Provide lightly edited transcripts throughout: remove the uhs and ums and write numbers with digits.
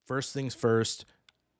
First things first,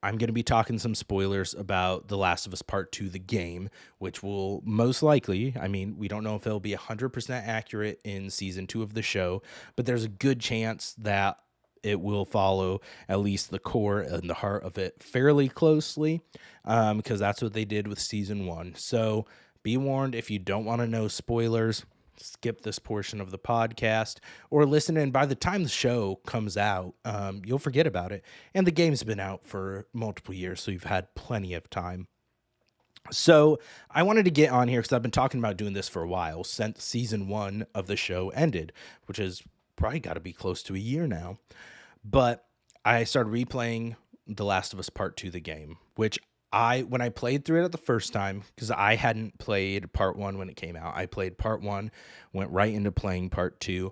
I'm going to be talking some spoilers about The Last of Us Part 2, the game, which will most likely, I mean, we don't know if it'll be 100% accurate in season 2 of the show, but there's a good chance that it will follow at least the core and the heart of it fairly closely, because that's what they did with season 1. So be warned, if you don't want to know spoilers, skip this portion of the podcast or listen in. By the time the show comes out, you'll forget about it. And the game's been out for multiple years, so you've had plenty of time. So I wanted to get on here because I've been talking about doing this for a while since season 1 of the show ended, which is probably got to be close to a year now. But I started replaying The Last of Us Part 2, the game, which when I played through it the first time, because I hadn't played part 1 when it came out, I played part 1, went right into playing part 2.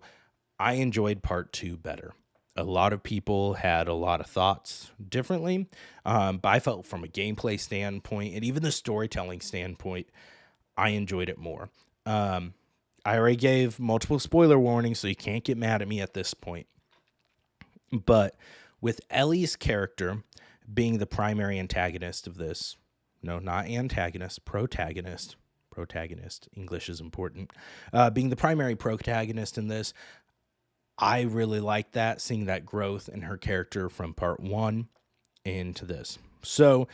I enjoyed part 2 better. A lot of people had a lot of thoughts differently, but I felt from a gameplay standpoint and even the storytelling standpoint, I enjoyed it more. I already gave multiple spoiler warnings, so you can't get mad at me at this point. But with Ellie's character being the primary antagonist of this, no, not antagonist, protagonist. Protagonist, English is important. Being the primary protagonist in this, I really like that, seeing that growth in her character from part 1 into this. So,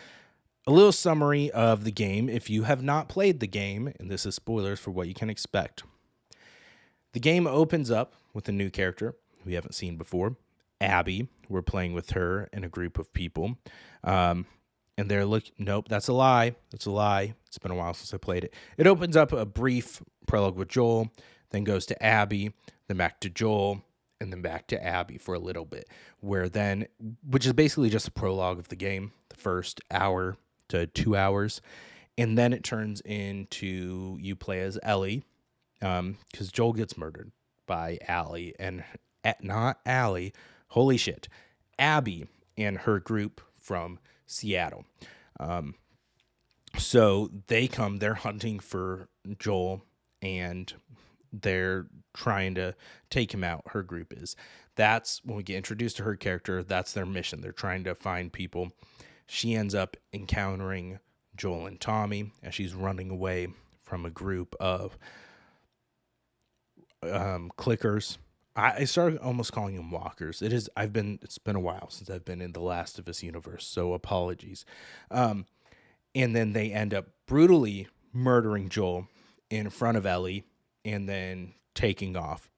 a little summary of the game. If you have not played the game, and this is spoilers for what you can expect, the game opens up with a new character we haven't seen before, Abby. We're playing with her and a group of people. And they're nope, that's a lie. That's a lie. It's been a while since I played it. It opens up a brief prologue with Joel, then goes to Abby, then back to Joel, and then back to Abby for a little bit, which is basically just a prologue of the game, the first hour to 2 hours. And then it turns into you play as Ellie, because Joel gets murdered by Allie, and not Allie, holy shit, Abby and her group from Seattle. So they're hunting for Joel, and they're trying to take him out. Her group is. That's when we get introduced to her character. That's their mission. They're trying to find people. She ends up encountering Joel and Tommy as she's running away from a group of clickers. I started almost calling them walkers. It's been a while since I've been in the Last of Us universe, so apologies. And then they end up brutally murdering Joel in front of Ellie and then taking off.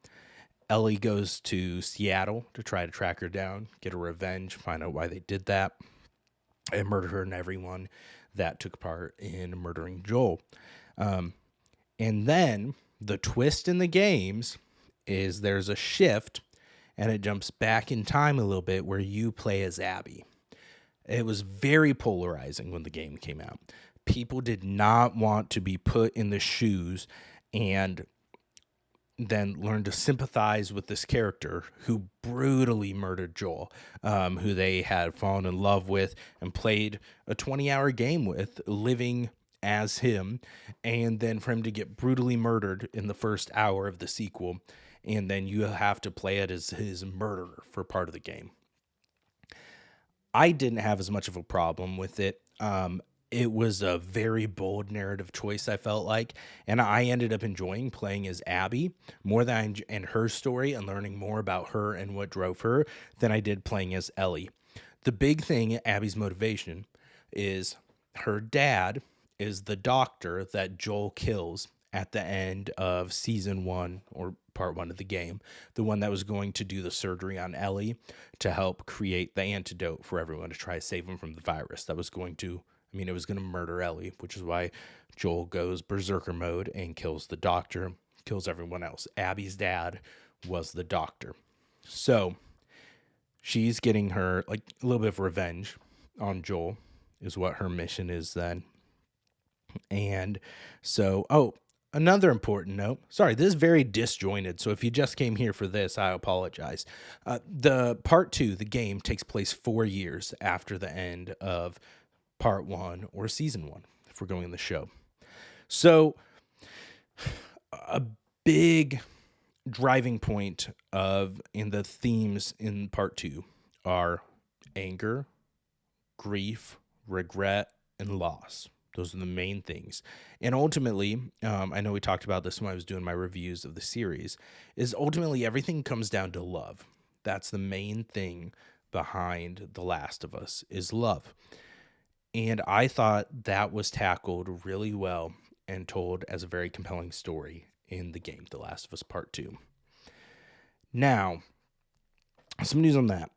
Ellie goes to Seattle to try to track her down, get her revenge, find out why they did that, and murder her and everyone that took part in murdering Joel. And then the twist in the games is there's a shift, and it jumps back in time a little bit where you play as Abby. It was very polarizing when the game came out. People did not want to be put in the shoes and then learn to sympathize with this character who brutally murdered Joel, who they had fallen in love with and played a 20-hour game with, living as him, and then for him to get brutally murdered in the first hour of the sequel, and then you have to play it as his murderer for part of the game. I didn't have as much of a problem with it. It was a very bold narrative choice, I felt like, and I ended up enjoying playing as Abby more and her story and learning more about her and what drove her than I did playing as Ellie. The big thing, Abby's motivation, is her dad is the doctor that Joel kills at the end of season 1 or part 1 of the game, the one that was going to do the surgery on Ellie to help create the antidote for everyone to try to save him from the virus that was going to, it was going to murder Ellie, which is why Joel goes berserker mode and kills the doctor, kills everyone else. Abby's dad was the doctor. So she's getting her, a little bit of revenge on Joel is what her mission is then. And so, another important note. Sorry, this is very disjointed, so if you just came here for this, I apologize. The part 2, the game, takes place 4 years after the end of part 1 or season 1, if we're going in the show. So, a big driving point in the themes in part 2 are anger, grief, regret, and loss. Those are the main things. And ultimately, I know we talked about this when I was doing my reviews of the series, is ultimately everything comes down to love. That's the main thing behind The Last of Us is love. And I thought that was tackled really well and told as a very compelling story in the game, The Last of Us Part 2. Now, some news on that.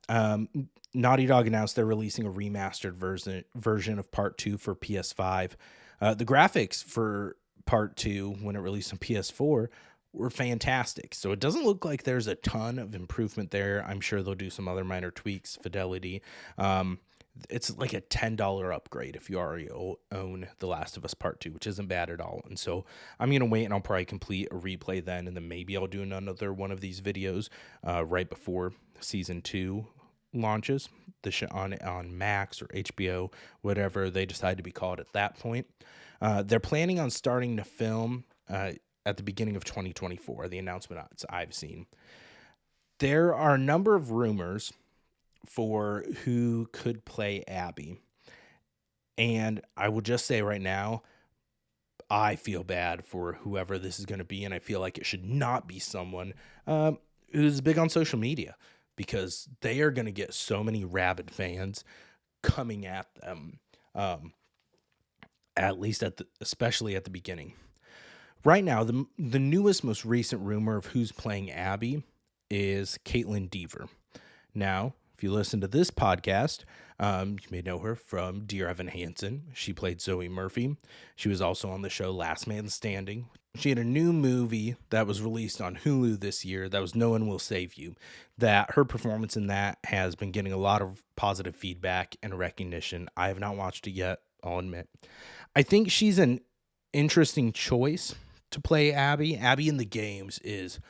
Naughty Dog announced they're releasing a remastered version of Part 2 for PS5. The graphics for Part 2, when it released on PS4, were fantastic. So it doesn't look like there's a ton of improvement there. I'm sure they'll do some other minor tweaks, fidelity. It's like a $10 upgrade if you already own The Last of Us Part 2, which isn't bad at all. And so I'm going to wait and I'll probably complete a replay then. And then maybe I'll do another one of these videos right before Season 2 launches on Max or HBO, whatever they decide to be called at that point. They're planning on starting to film at the beginning of 2024, the announcement I've seen. There are a number of rumors for who could play Abby. And I will just say right now, I feel bad for whoever this is going to be. And I feel like it should not be someone who's big on social media, because they are going to get so many rabid fans coming at them, at least especially at the beginning. Right now, the newest, most recent rumor of who's playing Abby is Caitlin Dever. Now, if you listen to this podcast, you may know her from Dear Evan Hansen. She played Zoe Murphy. She was also on the show Last Man Standing. She had a new movie that was released on Hulu this year that was No One Will Save You. That her performance in that has been getting a lot of positive feedback and recognition. I have not watched it yet, I'll admit. I think she's an interesting choice to play Abby. Abby in the games is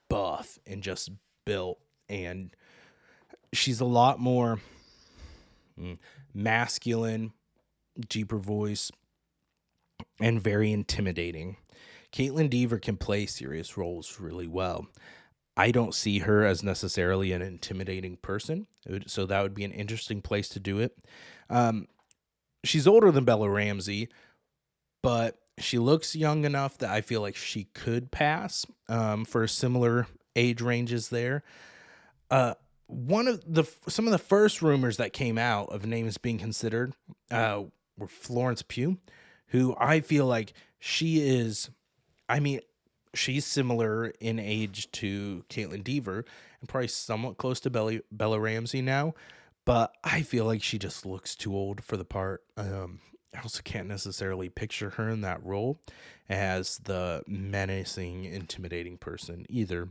buff and just built, and she's a lot more masculine, deeper voice, and very intimidating. Caitlin Dever can play serious roles really well. I don't see her as necessarily an intimidating person, so that would be an interesting place to do it. She's older than Bella Ramsey, but she looks young enough that I feel like she could pass for similar age ranges there. Some of the first rumors that came out of names being considered were Florence Pugh, who I feel like she's similar in age to Caitlin Dever and probably somewhat close to Bella Ramsey now, but I feel like she just looks too old for the part. I also can't necessarily picture her in that role as the menacing, intimidating person either.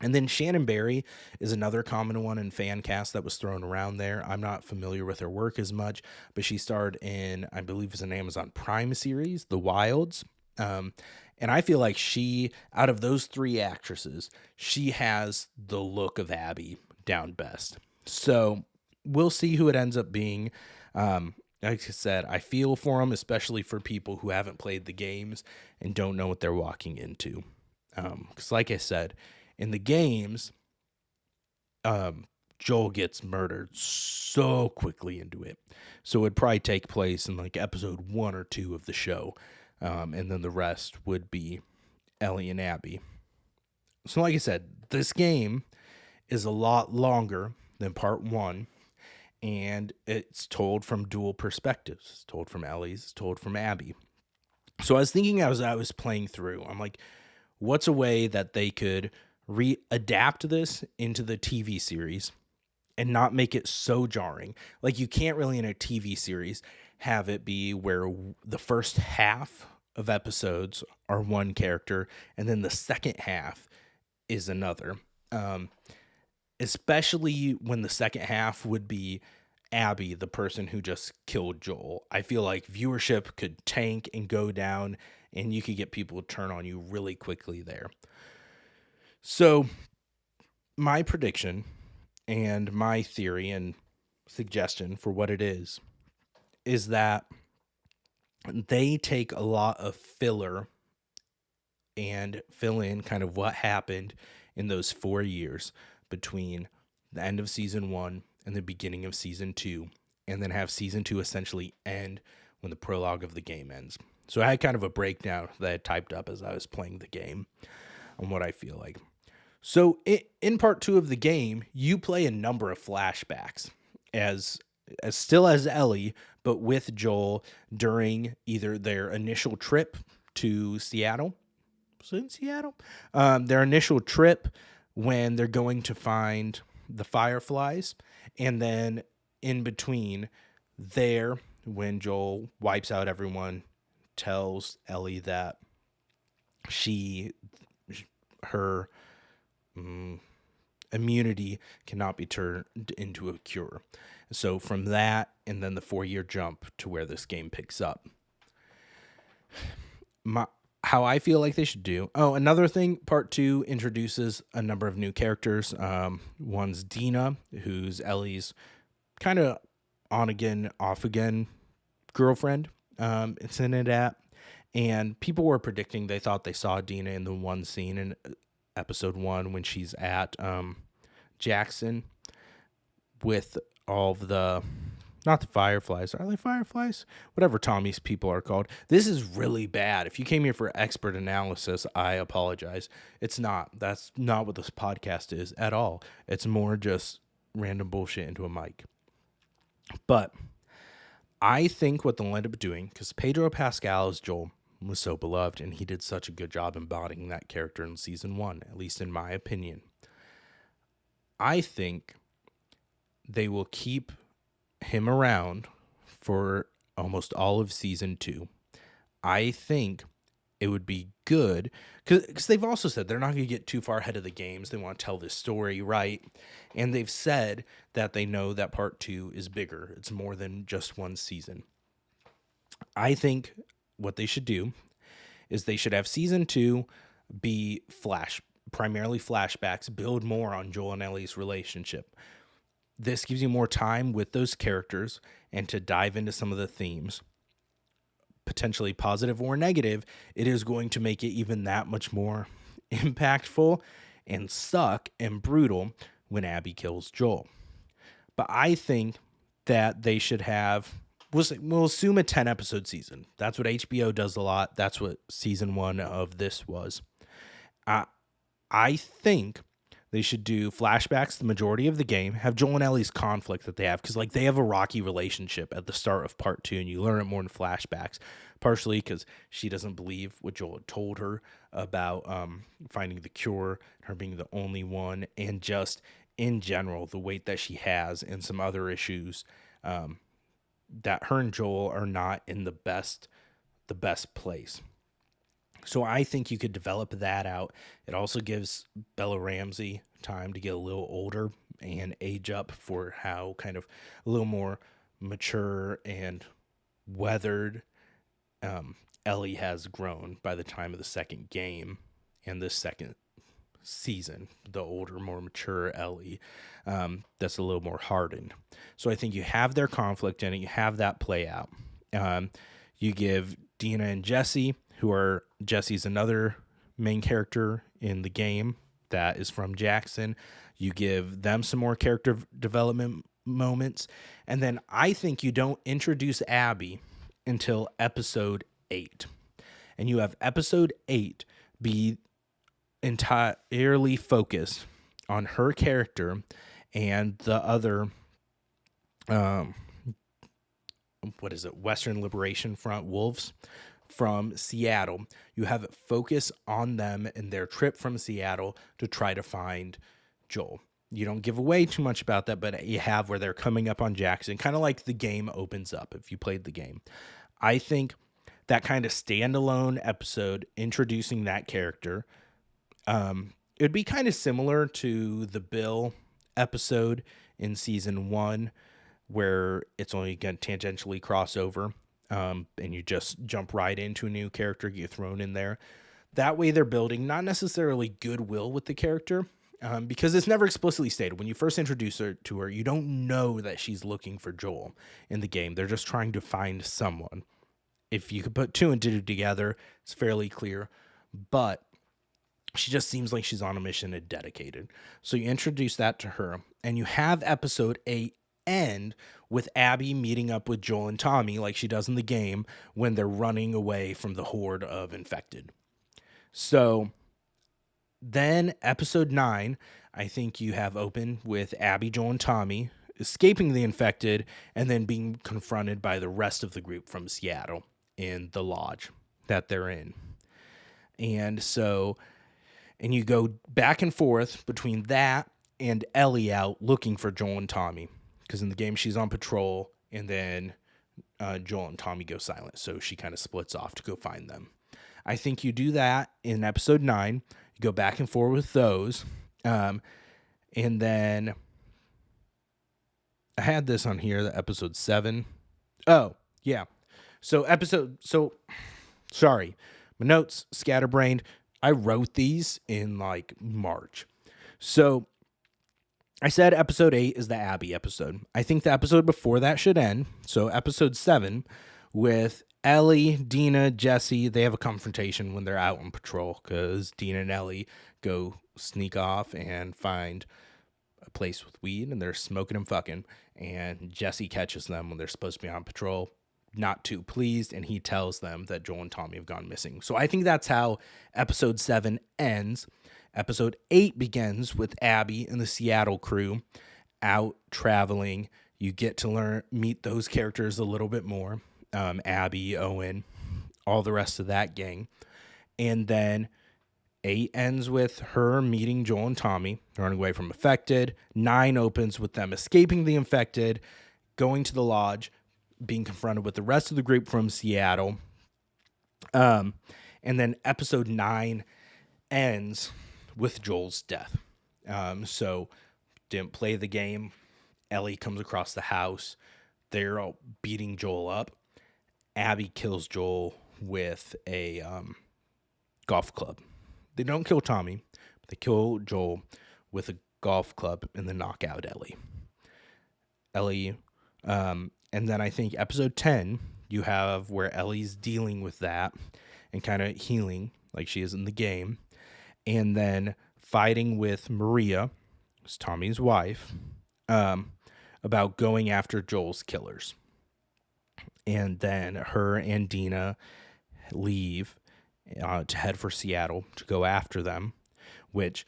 And then Shannon Barry is another common one in fan cast that was thrown around there. I'm not familiar with her work as much, but she starred in, I believe it's an Amazon Prime series, The Wilds. And I feel like she, out of those three actresses, she has the look of Abby down best. So we'll see who it ends up being. Like I said, I feel for them, especially for people who haven't played the games and don't know what they're walking into. Because like I said, in the games, Joel gets murdered so quickly into it. So it'd probably take place in like episode 1 or 2 of the show. And then the rest would be Ellie and Abby. So like I said, this game is a lot longer than part 1. And it's told from dual perspectives. It's told from Ellie's, it's told from Abby. So I was thinking as I was playing through, I'm like, what's a way that they could readapt this into the TV series and not make it so jarring? Like, you can't really in a TV series have it be where the first half of episodes are one character and then the second half is another. Especially when the second half would be Abby, the person who just killed Joel. I feel like viewership could tank and go down, and you could get people to turn on you really quickly there. So my prediction and my theory and suggestion for what it is that they take a lot of filler and fill in kind of what happened in those 4 years between the end of season 1 in the beginning of season 2, and then have season 2 essentially end when the prologue of the game ends. So I had kind of a breakdown that I typed up as I was playing the game on what I feel like. So in part 2 of the game, you play a number of flashbacks as still as Ellie, but with Joel during either their initial trip to Seattle. Was it in Seattle? Their initial trip when they're going to find the Fireflies, and then in between there, when Joel wipes out everyone, tells Ellie that her immunity cannot be turned into a cure. So from that, and then the 4-year jump to where this game picks up. How I feel like they should do. Oh, another thing, part 2 introduces a number of new characters. One's Dina, who's Ellie's kind of on again, off again girlfriend. It's in it at. And people were predicting, they thought they saw Dina in the one scene in episode 1 when she's at Jackson with all of the, not the Fireflies. Are they Fireflies? Whatever Tommy's people are called. This is really bad. If you came here for expert analysis, I apologize. It's not. That's not what this podcast is at all. It's more just random bullshit into a mic. But I think what they'll end up doing, because Pedro Pascal as Joel was so beloved, and he did such a good job embodying that character in season 1, at least in my opinion. I think they will keep him around for almost all of season 2. I think it would be good, because they've also said they're not going to get too far ahead of the games. They want to tell this story right. And they've said that they know that part 2 is bigger. It's more than just one season. I think what they should do is they should have season 2 be primarily flashbacks, build more on Joel and Ellie's relationship. This gives you more time with those characters and to dive into some of the themes. Potentially positive or negative, it is going to make it even that much more impactful and suck and brutal when Abby kills Joel. But I think that they should have, we'll assume a 10-episode season. That's what HBO does a lot. That's what season 1 of this was. I think they should do flashbacks the majority of the game, have Joel and Ellie's conflict that they have, because like they have a rocky relationship at the start of part 2, and you learn it more in flashbacks, partially because she doesn't believe what Joel had told her about finding the cure, her being the only one, and just in general, the weight that she has and some other issues that her and Joel are not in the best place. So I think you could develop that out. It also gives Bella Ramsey time to get a little older and age up for how kind of a little more mature and weathered Ellie has grown by the time of the second game and this second season. The older, more mature Ellie that's a little more hardened. So I think you have their conflict in it. You have that play out. You give Dina and Jesse, Jesse's another main character in the game that is from Jackson. You give them some more character development moments. And then I think you don't introduce Abby until episode 8. And you have episode 8 be entirely focused on her character and the other Western Liberation Front wolves from Seattle. You have it focus on them and their trip from Seattle to try to find Joel. You don't give away too much about that, but you have where they're coming up on Jackson, kind of like the game opens up if you played the game. I think that kind of standalone episode introducing that character, it would be kind of similar to the Bill episode in season 1, where it's only going to tangentially cross over, and you just jump right into a new character, get thrown in there. That way they're building not necessarily goodwill with the character, because it's never explicitly stated. When you first introduce her to her, you don't know that she's looking for Joel in the game. They're just trying to find someone. If you could put 2 and 2 together, it's fairly clear. But She just seems like she's on a mission and dedicated. So you introduce that to her, and you have episode 8 end with Abby meeting up with Joel and Tommy like she does in the game when they're running away from the horde of infected. So then episode 9, I think you have open with Abby, Joel, and Tommy escaping the infected and then being confronted by the rest of the group from Seattle in the lodge that they're in. And you go back and forth between that and Ellie out looking for Joel and Tommy. Because in the game, she's on patrol, and then Joel and Tommy go silent. So she kind of splits off to go find them. I think you do that in episode 9. You go back and forth with those. And then I had this on here, the episode 7. Oh, yeah. Sorry. My notes, scatterbrained. I wrote these in like March. So I said episode 8 is the Abby episode. I think the episode before that should end. So episode 7 with Ellie, Dina, Jesse, they have a confrontation when they're out on patrol because Dina and Ellie go sneak off and find a place with weed and they're smoking and fucking. And Jesse catches them when they're supposed to be on patrol. Not too pleased, and he tells them that Joel and Tommy have gone missing. So I think that's how episode 7 ends. Episode 8 begins with Abby and the Seattle crew out traveling. You get to meet those characters a little bit more. Abby, Owen, all the rest of that gang. And then 8 ends with her meeting Joel and Tommy, running away from infected. 9 opens with them escaping the infected, going to the lodge, being confronted with the rest of the group from Seattle. And then episode 9 ends with Joel's death. So didn't play the game. Ellie comes across the house. They're all beating Joel up. Abby kills Joel with a golf club. They don't kill Tommy, but they kill Joel with a golf club and then knock out Ellie. And then I think episode 10, you have where Ellie's dealing with that and kind of healing like she is in the game. And then fighting with Maria, who's Tommy's wife, about going after Joel's killers. And then her and Dina leave to head for Seattle to go after them, which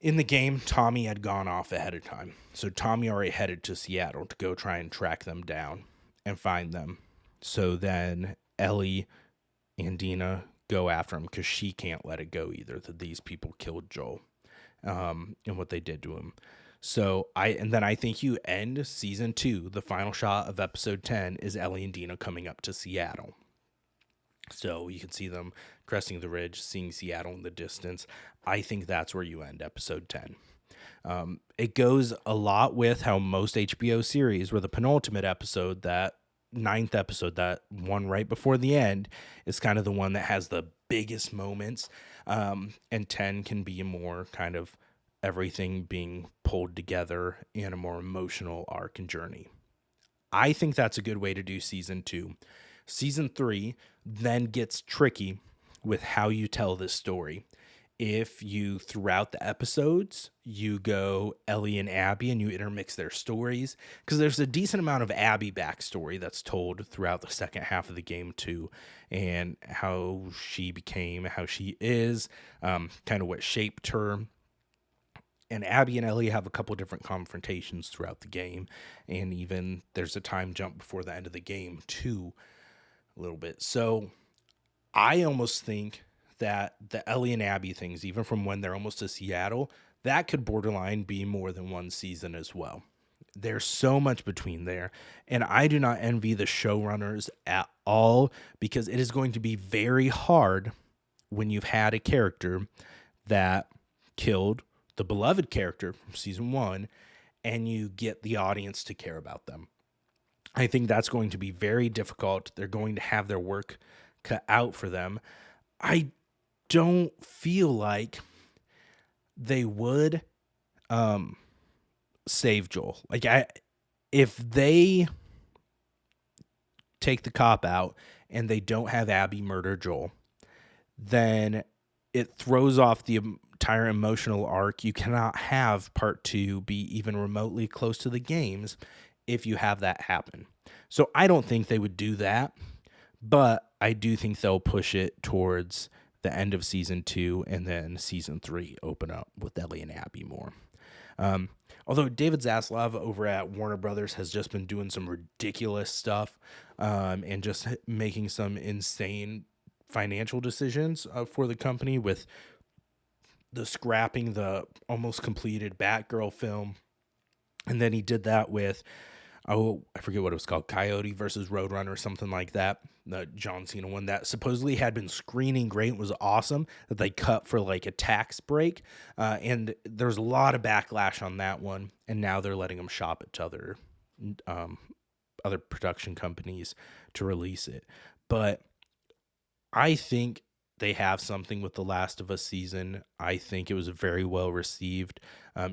in the game, Tommy had gone off ahead of time. So Tommy already headed to Seattle to go try and track them down and find them. So then Ellie and Dina go after him because she can't let it go either that these people killed Joel and what they did to him. So I think you end season 2. The final shot of episode 10 is Ellie and Dina coming up to Seattle. So you can see them cresting the ridge, seeing Seattle in the distance. I think that's where you end episode 10. It goes a lot with how most HBO series, where the penultimate episode, that 9th episode, that one right before the end, is kind of the one that has the biggest moments. And 10 can be more kind of everything being pulled together in a more emotional arc and journey. I think that's a good way to do season 2. Season 3 then gets tricky with how you tell this story. If you, throughout the episodes, you go Ellie and Abby and you intermix their stories, because there's a decent amount of Abby backstory that's told throughout the second half of the game too, and how she became how she is, kind of what shaped her. And Abby and Ellie have a couple different confrontations throughout the game, and even there's a time jump before the end of the game too, a little bit. So I almost think that the Ellie and Abby things, even from when they're almost to Seattle, that could borderline be more than one season as well. There's so much between there, and I do not envy the showrunners at all, because it is going to be very hard when you've had a character that killed the beloved character from season 1 and you get the audience to care about them. I think that's going to be very difficult. They're going to have their work cut out for them. I don't feel like they would save Joel. If they take the cop out and they don't have Abby murder Joel, then it throws off the entire emotional arc. You cannot have part two be even remotely close to the games if you have that happen. So I don't think they would do that, but I do think they'll push it towards the end of season two, and then season three open up with Ellie and Abby more. Um, Although David Zaslav over at Warner Brothers has just been doing some ridiculous stuff, and just making some insane financial decisions for the company, with the scrapping the almost completed Batgirl film. And then he did that with, oh, I forget what it was called, Coyote versus Roadrunner or something like that. The John Cena one that supposedly had been screening great, was awesome, that they cut for like a tax break. And there's a lot of backlash on that one. And now they're letting them shop it to other production companies to release it. But I think they have something with The Last of Us season. I think it was very well received,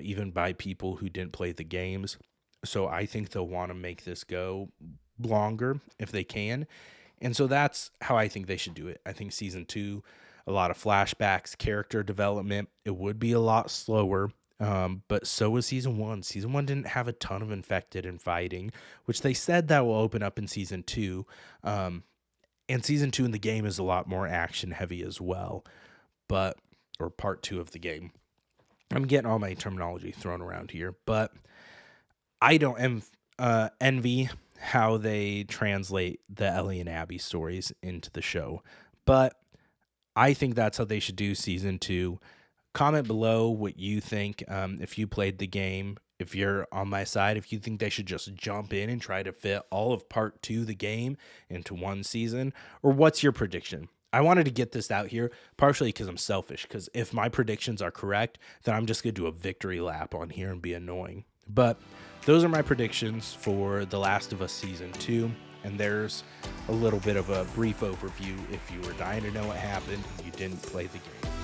even by people who didn't play the games. So I think they'll want to make this go longer if they can. And so that's how I think they should do it. I think season two, a lot of flashbacks, character development. It would be a lot slower, but so was season one. Season one didn't have a ton of infected and fighting, which they said that will open up in season two. And season two in the game is a lot more action heavy as well, or part two of the game. I'm getting all my terminology thrown around here, but I don't envy how they translate the Ellie and Abby stories into the show, but I think that's how they should do season two. Comment below what you think. If you played the game, if you're on my side, if you think they should just jump in and try to fit all of part two, the game, into one season, or what's your prediction? I wanted to get this out here partially because I'm selfish, because if my predictions are correct, then I'm just going to do a victory lap on here and be annoying. But those are my predictions for The Last of Us season two. And there's a little bit of a brief overview if you were dying to know what happened and you didn't play the game.